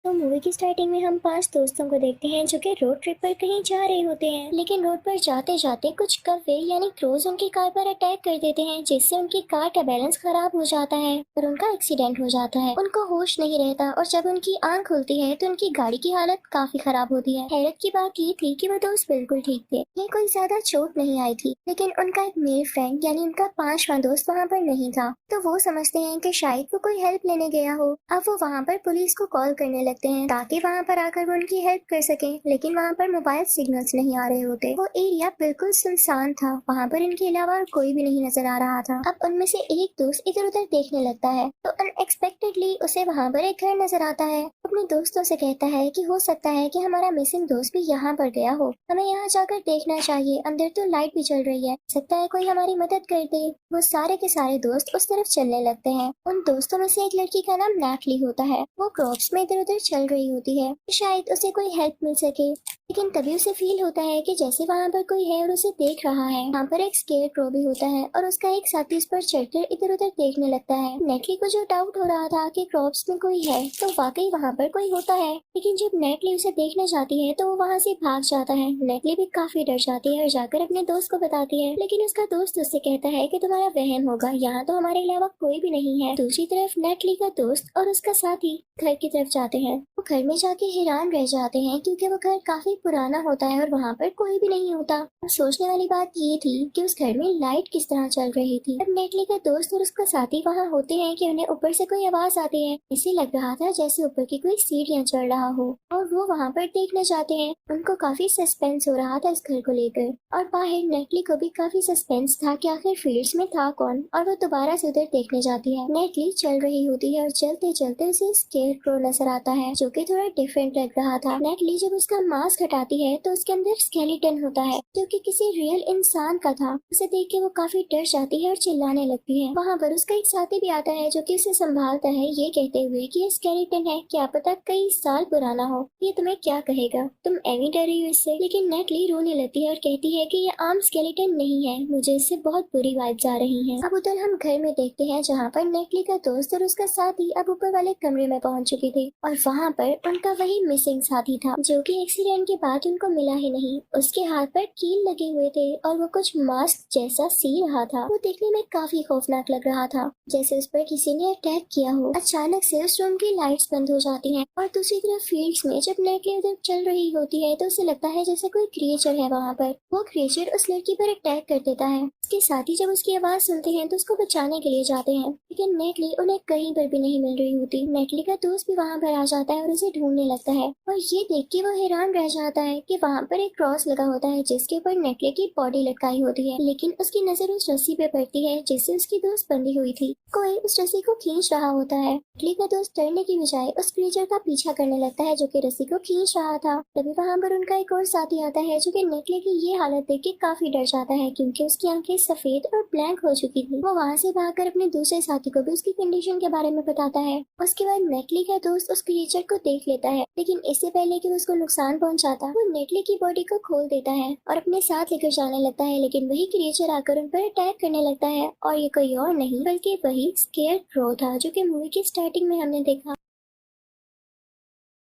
तो मूवी की स्टार्टिंग में हम 5 दोस्तों को देखते हैं जो कि रोड ट्रिप पर कहीं जा रहे होते हैं, लेकिन रोड पर जाते जाते कुछ कौवे यानी क्रोज उनकी कार पर अटैक कर देते हैं, जिससे उनकी कार का बैलेंस खराब हो जाता है और उनका एक्सीडेंट हो जाता है। उनको होश नहीं रहता और जब उनकी आंख खुलती है तो उनकी गाड़ी की हालत काफी खराब होती है। हैरत की बात ये थी कि वो दोस्त बिल्कुल ठीक थे, ये कोई ज्यादा चोट नहीं आई थी, लेकिन उनका एक मेल फ्रेंड यानी उनका 5वां दोस्त वहाँ पर नहीं था। तो वो समझते हैं कि शायद वो कोई हेल्प लेने गया हो। अब वो वहाँ पर पुलिस को कॉल करने लगते हैं ताकि वहाँ पर आकर वो उनकी हेल्प कर सके, लेकिन वहाँ पर मोबाइल सिग्नल्स नहीं आ रहे होते। वो एरिया बिल्कुल सुनसान था, वहाँ पर इनके अलावा और कोई भी नहीं नजर आ रहा था। अब उनमें से एक दोस्त इधर उधर देखने लगता है तो अनएक्सपेक्टेडली उसे वहाँ पर एक घर नजर आता है। अपने दोस्तों से कहता है कि हो सकता है कि हमारा मिसिंग दोस्त भी यहाँ पर गया हो, हमें यहाँ जाकर देखना चाहिए, अंदर तो लाइट भी चल रही है, सकता है कोई हमारी मदद कर दे। वो सारे के सारे दोस्त उस तरफ चलने लगते हैं। उन दोस्तों में से एक लड़की का नाम नैटली होता है। वो क्रॉप्स में इधर उधर चल रही होती है, शायद उसे कोई हेल्प मिल सके, लेकिन तभी उसे फील होता है कि जैसे वहाँ पर कोई है और उसे देख रहा है। वहाँ पर एक स्केयर क्रो भी होता है और उसका एक साथी उस पर चढ़कर इधर उधर देखने लगता है। नेटली को जो डाउट हो रहा था कि क्रॉप्स में कोई है तो वाकई वहाँ पर कोई होता है, लेकिन जब नेटली उसे देखने जाती है तो वो वहाँ से भाग जाता है। नेटली भी काफी डर जाती है और जाकर अपने दोस्त को बताती है, लेकिन उसका दोस्त उससे कहता है कि तुम्हारा वहम होगा, यहाँ तो हमारे अलावा कोई भी नहीं है। दूसरी तरफ नेटली का दोस्त और उसका साथी घर की तरफ जाते हैं। वो घर में जाके हैरान रह जाते हैं क्योंकि वो घर काफी पुराना होता है और वहाँ पर कोई भी नहीं होता। अब सोचने वाली बात ये थी कि उस घर में लाइट किस तरह चल रही थी। अब नेटली का दोस्त और उसका साथी वहाँ होते हैं कि उन्हें ऊपर से कोई आवाज आती है। इसे लग रहा था जैसे ऊपर की कोई सीढ़ियाँ चढ़ रहा हो और वो वहाँ पर देखने जाते हैं। उनको काफी सस्पेंस हो रहा था इस घर को लेकर और बाहर नेटली को भी काफी सस्पेंस था कि आखिर फील्ड्स में था कौन, और वो दोबारा से उधर देखने जाती है। नेटली चल रही होती है और चलते चलते उसे स्केयर क्रो नजर आता है जो कि थोड़ा डिफरेंट लग रहा था। नेटली जब उसका मास्क हटाती है तो उसके अंदर स्केलेटन होता है जो कि किसी रियल इंसान का था। उसे देख के वो काफी डर जाती है और चिल्लाने लगती है। वहाँ पर उसका एक साथी भी आता है जो कि उसे संभालता है, ये कहते हुए कि ये स्केलेटन है, क्या पता कई साल पुराना हो, ये तुम्हें क्या कहेगा, तुम एवी डर रही हो इससे। लेकिन नेटली रोने लगती है और कहती है कि ये आम स्केलेटन नहीं है, मुझे इससे बहुत बुरी वाइब्स आ रही हैं। अब उधर हम घर में देखते हैं जहाँ पर नेटली का दोस्त और उसका साथी अब ऊपर वाले कमरे में पहुंच चुकी थी और वहाँ पर उनका वही मिसिंग साथी था जो कि एक्सीडेंट के बाद उनको मिला ही नहीं। उसके हाथ पर कील लगे हुए थे और वो कुछ मास्क जैसा सी रहा था। वो देखने में काफी खौफनाक लग रहा था, जैसे उस पर किसी ने अटैक किया हो। अचानक से उस रूम की लाइट्स बंद हो जाती हैं और दूसरी तरफ फील्ड्स में जब नेटली उधर चल रही होती है तो उसे लगता है जैसे कोई क्रिएचर है वहाँ पर। वो क्रिएचर उस लड़की पर अटैक कर देता है। उसके साथी जब उसकी आवाज सुनते हैं तो उसको बचाने के लिए जाते हैं, लेकिन नेटली उन्हें कहीं पर भी नहीं मिल रही होती। नेटली का दोस्त भी वहाँ पर आ जाता है और उसे ढूंढने लगता है और ये देख के वो हैरान रह जाता है कि वहाँ पर एक क्रॉस लगा होता है जिसके ऊपर नेटली की बॉडी लटकाई होती है, लेकिन उसकी नजर उस रस्सी पे पड़ती है जिससे उसकी दोस्त बंधी हुई थी। कोई उस रस्सी को खींच रहा होता है। नेटली का दोस्त डरने की बजाय उस क्रीचर का पीछा करने लगता है जो कि रस्सी को खींच रहा था। तभी वहाँ पर उनका एक और साथी आता है जो कि नेटली की ये हालत देख के काफी डर जाता है क्योंकि उसकी आंखें सफेद और ब्लैंक हो चुकी थी। वो वहाँ से भागकर अपने दूसरे साथी को भी उसकी कंडीशन के बारे में बताता है। उसके बाद नेटली का दोस्त उस क्रिएचर को देख लेता है, लेकिन इससे पहले कि वो उसको नुकसान पहुंचाता वो नेटली की बॉडी को खोल देता है और अपने साथ लेकर जाने लगता है, लेकिन वही क्रिएचर आकर उन पर अटैक करने लगता है और ये कोई और नहीं बल्कि वही स्केयर क्रो था जो कि मूवी की स्टार्टिंग में हमने देखा।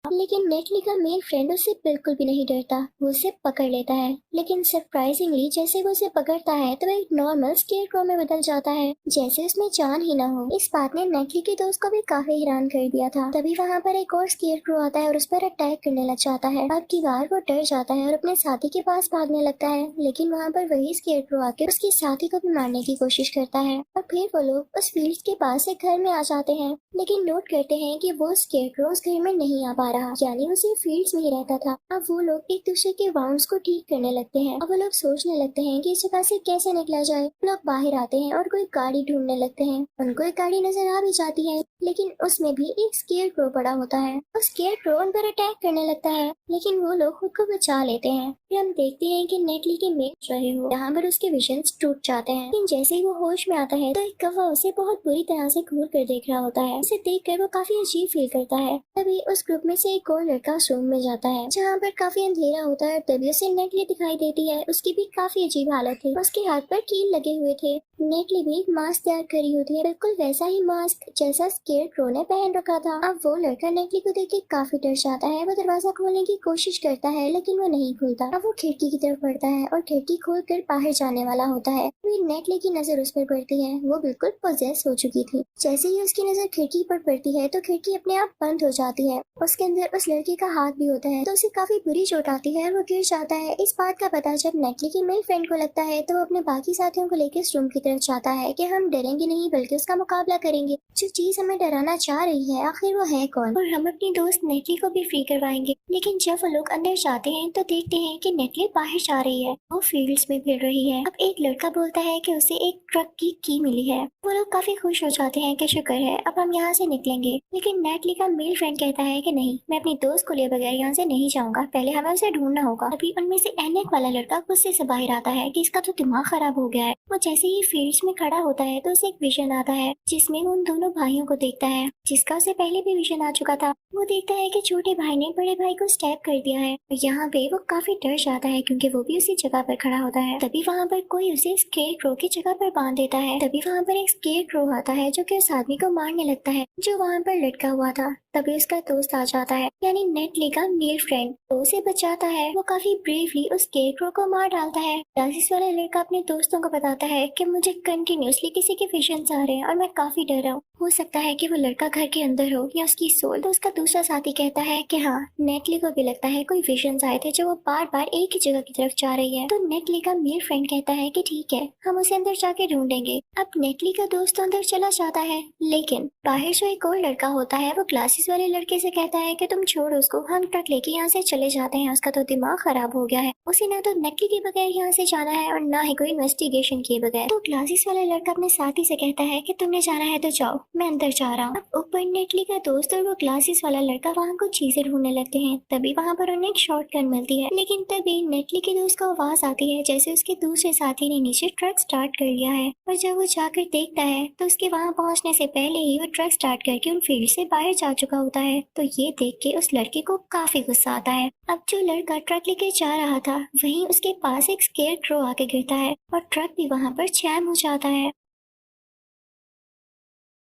लेकिन नेटली का मेल फ्रेंड उससे बिल्कुल भी नहीं डरता, वो उसे पकड़ लेता है, लेकिन सरप्राइजिंगली जैसे वो उसे पकड़ता है तो वह एक नॉर्मल स्केयर क्रो में बदल जाता है, जैसे उसमें जान ही ना हो। इस बात ने नेटली के दोस्त को भी काफी हैरान कर दिया था। तभी वहाँ पर एक और स्केयर क्रो आता है और उस पर अटैक करने लग जाता है। अब की बार वो डर जाता है और अपने साथी के पास भागने लगता है, लेकिन वहाँ पर वही स्केयर क्रो आकर उसके साथी को भी मारने की कोशिश करता है और फिर वो लोग उस फील्ड के पास एक घर में आ जाते हैं, लेकिन नोट करते हैं कि वो स्केयर क्रो उस घर में नहीं आ पा रहा, यानी उसे फील्ड्स में ही रहता था। अब वो लोग एक दूसरे के वाउंड्स को ठीक करने लगते हैं। अब वो लोग सोचने लगते हैं कि इस जगह से कैसे निकला जाए। वो लोग बाहर आते हैं और कोई गाड़ी ढूंढने लगते हैं। उनको एक गाड़ी नजर आ भी जाती है, लेकिन उसमें भी एक स्केयर क्रो पड़ा होता है और स्केयर क्रो उन पर अटैक करने लगता है, लेकिन वो लोग खुद को बचा लेते हैं। फिर हम देखते हैं कि नेटली के मेट रहे हो यहाँ पर उसके विजन्स टूट जाते हैं, लेकिन जैसे ही वो होश में आता है तो एक कौवा उसे बहुत बुरी तरह से घूर कर देख रहा होता है। उसे देख कर वो काफी अजीब फील करता है। तभी उस ग्रुप में से एक और लड़का उस रूम में जाता है जहाँ पर काफी अंधेरा होता है। तभी उसे नेटली दिखाई देती है, उसकी भी काफी अजीब हालत है, उसके हाथ पर कील लगे हुए थे। नेटली भी एक मास्क तैयार करी होती है, बिल्कुल वैसा ही मास्क जैसा स्केयरक्रो ने पहन रखा था। अब वो लड़का नेटली को देख के काफी डर जाता है। वो दरवाजा खोलने की कोशिश करता है लेकिन वो नहीं खुलता। अब वो खिड़की की तरफ बढ़ता है और खिड़की खोलकर बाहर जाने वाला होता है। फिर नेटली की नजर उस पर पड़ती है। वो बिल्कुल पोजेस हो चुकी थी। जैसे ही उसकी नजर खिड़की पर पड़ती है तो खिड़की अपने आप बंद हो जाती है। उसके अंदर उस लड़के का हाथ भी होता है तो उसे काफी बुरी चोट आती है और वो गिर जाता है। इस बात का पता जब नेटली की मेल फ्रेंड को लगता है तो वो अपने बाकी साथियों को लेकर इस रूम की तरफ जाता है कि हम डरेंगे नहीं बल्कि उसका मुकाबला करेंगे। जो चीज हमें डराना चाह रही है आखिर वो है कौन, और हम अपनी दोस्त नेटली को भी फ्री करवाएंगे। लेकिन जब वो लोग अंदर जाते हैं तो देखते हैं कि नेटली बाहर जा रही है। वो फील्ड्स में फिर रही है। अब एक लड़का बोलता है कि उसे एक ट्रक की मिली है। वो लोग काफी खुश हो जाते हैं कि शुक्र है अब हम यहाँ से निकलेंगे। लेकिन नेटली का मेल फ्रेंड कहता है कि नहीं, मैं अपनी दोस्त को लिए बगैर यहाँ से नहीं जाऊंगा, पहले हमें उसे ढूंढना होगा। अभी उनमें से एनेक वाला लड़का गुस्से से बाहर आता है कि इसका तो दिमाग खराब हो गया है। वो जैसे ही फील्ड्स में खड़ा होता है तो उसे एक विजन आता है जिसमें वो उन दोनों भाइयों को देखता है जिसका उसे पहले भी विजन आ चुका था। वो देखता है कि छोटे भाई ने बड़े भाई को स्टैप कर दिया है। यहाँ पे वो काफी डर जाता है क्योंकि वो भी उसी जगह पर खड़ा होता है। तभी वहाँ पर कोई उसे स्केयरक्रो की जगह पर बांध देता है। तभी वहाँ पर एक स्केयरक्रो आता है जो कि उस आदमी को मारने लगता है जो वहाँ पर लटका हुआ था। तभी उसका दोस्त आ जाता है यानी नेटली का मेल फ्रेंड, तो उसे बचाता है। वो काफी ब्रेवली उस स्केयरक्रो को मार डालता है। क्लासेस वाला लड़का अपने दोस्तों को बताता है कि मुझे कंटिन्यूअसली किसी के विजन्स आ रहे हैं और मैं काफी डर रहा हूँ। हो सकता है कि वो लड़का घर के अंदर हो या उसकी सोल। तो उसका दूसरा साथी कहता है कि हाँ, नेटली को भी लगता है कोई विजन्स आए थे जो वो बार बार एक ही जगह की तरफ जा रही है। तो नेटली का मेल फ्रेंड कहता है कि ठीक है, हम उसे अंदर जाके ढूंढेंगे। अब नेटली का दोस्त अंदर चला जाता है लेकिन बाहर जो एक और लड़का होता है वो क्लासेस वाले लड़के से कहता है कि तुम छोड़ो उसको, हम ट्रक लेके यहाँ से चले जाते हैं, उसका तो दिमाग खराब हो गया है, उसे ना तो नेटली के बगैर यहाँ से जाना है और ना ही कोई इन्वेस्टिगेशन किए बगैर। तो क्लासेस वाला लड़का अपने साथी से कहता है कि तुमने जाना है तो जाओ, मैं अंदर जा रहा हूँ। अब ऊपर नेटली का दोस्त और वो क्लासेस वाला लड़का वहाँ कुछ चीजें ढूंढने लगते हैं। तभी वहाँ पर उन्हें एक शॉटगन मिलती है। लेकिन तभी नेटली के दोस्त को आवाज आती है जैसे उसके दूसरे साथी ने नीचे ट्रक स्टार्ट कर लिया है। और जब वो जाकर देखता है तो उसके वहाँ पहुँचने से पहले ही वो ट्रक स्टार्ट करके उन फील्ड से बाहर जा चुका होता है। तो ये देख के उस लड़के को काफी गुस्सा आता है। अब जो लड़का ट्रक लेकर जा रहा था वहीं उसके पास एक स्केयरक्रो आके गिरता है और ट्रक भी वहाँ पर जैम हो जाता है।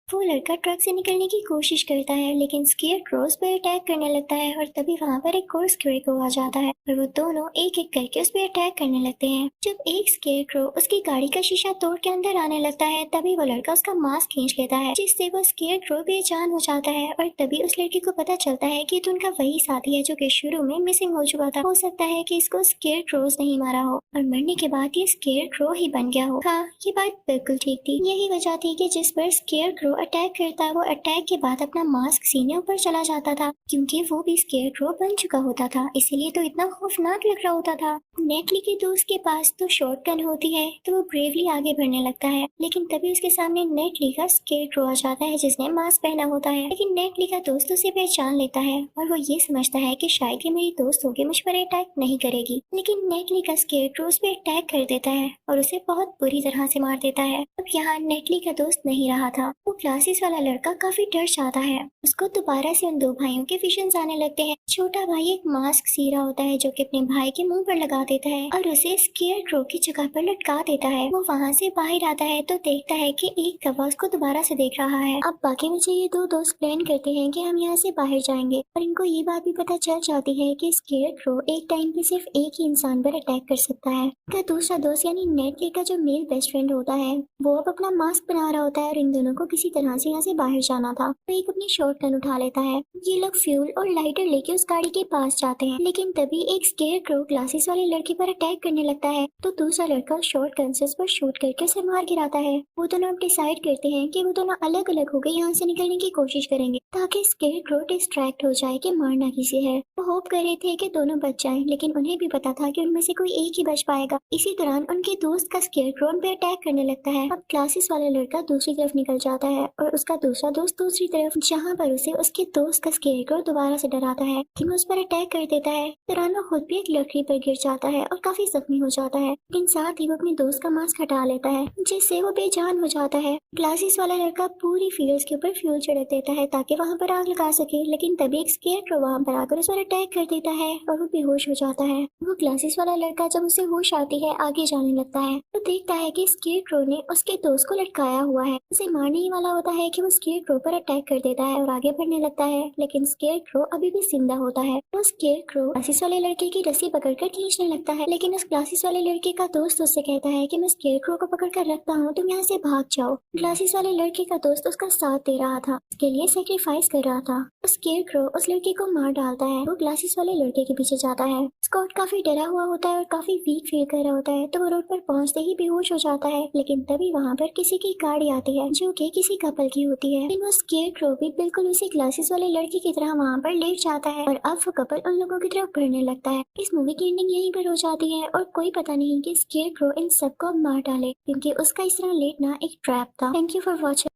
वो लड़का ट्रक से निकलने की कोशिश करता है लेकिन स्केयरक्रो उस पर अटैक करने लगता है और तभी वहाँ पर एक और स्केयरक्रो आ जाता है और वो दोनों एक एक करके उस पर अटैक करने लगते हैं। जब एक स्केयरक्रो उसकी गाड़ी का शीशा तोड़ के अंदर आने लगता है तभी वो लड़का उसका मास्क खींच लेता है जिससे वो स्केयरक्रो बेजान हो जाता है। और तभी उस लड़के को पता चलता है कि तो उनका वही साथी है जो कि शुरू में मिसिंग हो चुका था। हो सकता है कि इसको स्केयरक्रोज नहीं मारा हो और मरने के बाद ये स्केयरक्रो ही बन गया हो। हाँ, ये बात बिल्कुल ठीक थी। यही वजह थी कि जिस पर स्केयरक्रो अटैक करता है वो अटैक के बाद अपना मास्क सीने ऊपर चला जाता था क्योंकि वो भी स्केयरक्रो बन चुका होता था, इसीलिए तो इतना खौफनाक लग रहा होता था। नेटली के दोस्त के पास तो शॉटगन होती है तो वो ब्रेवली आगे बढ़ने लगता है लेकिन तभी उसके सामने नेटली का स्केयरक्रो आ जाता है जिसने मास्क पहना होता है। लेकिन नेटली का दोस्त उसे पहचान लेता है और वो ये समझता है कि शायद ये मेरी दोस्त होगी, मुझ पर अटैक नहीं करेगी। लेकिन नेटली का स्केयरक्रो उस पर अटैक कर देता है और उसे बहुत बुरी तरह से मार देता है। अब यहाँ नेटली का दोस्त नहीं रहा था। वो क्लासेस वाला लड़का काफी डर जाता है। उसको दोबारा से उन दो भाइयों के विजन्स आने लगते हैं। छोटा भाई एक मास्क सी रहा होता है जो कि अपने भाई के मुंह पर लगा देता है और उसे स्केयरक्रो की जगह पर लटका देता है। वो वहाँ से बाहर आता है तो देखता है कि एक गवाह उसको दोबारा से देख रहा है। अब बाकी बचे ये दो दोस्त प्लान करते हैं कि हम यहाँ से बाहर जाएंगे और इनको ये बात भी पता चल जाती है कि स्केयरक्रो एक टाइम पे सिर्फ एक ही इंसान पर अटैक कर सकता है। का दूसरा दोस्त यानी नेटली का जो मेल बेस्ट फ्रेंड होता है वो अब अपना मास्क बना रहा होता है और इन दोनों को किसी तरह से यहाँ से बाहर जाना था। तो एक अपनी शॉटगन उठा लेता है। ये लोग फ्यूल और लाइटर लेके उस गाड़ी के पास जाते हैं लेकिन तभी एक स्केयरक्रो क्लासेस वाले लड़के पर अटैक करने लगता है तो दूसरा लड़का शॉटगन से उस पर शूट करके उसे मार गिराता है। वो दोनों अब डिसाइड करते हैं कि वो दोनों अलग अलग होकर यहाँ से निकलने की कोशिश करेंगे ताकि स्केयरक्रो डिस्ट्रैक्ट हो जाए कि मारना किसी है। वो होप कर रहे थे कि दोनों बच जाएं लेकिन उन्हें भी पता था कि उनमें से कोई एक ही बच पाएगा। इसी दौरान उनके दोस्त का स्केयरक्रो उन पे अटैक करने लगता है। अब क्लासेस वाला लड़का दूसरी तरफ निकल जाता है है और उसका दूसरा दोस्त दूसरी तरफ, जहाँ पर उसे उसके दोस्त का स्केयरक्रो दोबारा से डराता है कि वो उस पर अटैक कर देता है। फिर वो खुद भी एक लकड़ी पर गिर जाता है और काफी जख्मी हो जाता है, लेकिन साथ ही वो अपने दोस्त का मास्क हटा लेता है जिससे वो बेजान हो जाता है। ग्लासेस वाला लड़का पूरी फील्ड्स के ऊपर फ्यूल छिड़क देता है ताकि वहाँ पर आग लगा सके, लेकिन तभी एक स्केयरक्रो वहाँ पर आकर उस पर अटैक कर देता है और वो बेहोश हो जाता है। वो ग्लासेस वाला लड़का जब उसे होश आती है आगे जाने लगता है तो देखता है कि स्केयरक्रो ने उसके दोस्त को लटकाया हुआ है। उसे मारने ही वाला होता है कि वो स्केयरक्रो पर अटैक कर देता है और आगे बढ़ने लगता है, लेकिन स्केयरक्रो अभी भी जिंदा होता है। तो स्केयरक्रो ग्लासेस वाले लड़के की रस्सी पकड़कर खींचने लगता है, लेकिन उस ग्लासेस वाले लड़के का दोस्त उससे कहता है कि मैं स्केयरक्रो को पकड़कर रखता हूँ, तुम यहाँ से भाग जाओ। ग्लासेस वाले लड़के का दोस्त उसका साथ दे रहा था, उसके लिए सेक्रीफाइस कर रहा था। स्केयरक्रो उस लड़के को मार डालता है। वो ग्लासेस वाले लड़के के पीछे जाता है। स्कॉट काफी डरा हुआ होता है और काफी वीक फील कर रहा होता है, तो वो रोड पर पहुंचते ही बेहोश हो जाता है, लेकिन तभी वहाँ पर किसी की गाड़ी आती है जो कि किसी कपल की होती है। लेकिन वो स्केयरक्रो भी बिल्कुल उसी ग्लासेस वाले लड़के की तरह वहाँ पर लेट जाता है और अब वो कपल उन लोगों की तरफ बढ़ने लगता है। इस मूवी की एंडिंग यहीं पर हो जाती है और कोई पता नहीं कि स्केयरक्रो इन सबको अब मार डाले, क्योंकि उसका इस तरह लेटना एक ट्रैप था। Thank you for watching.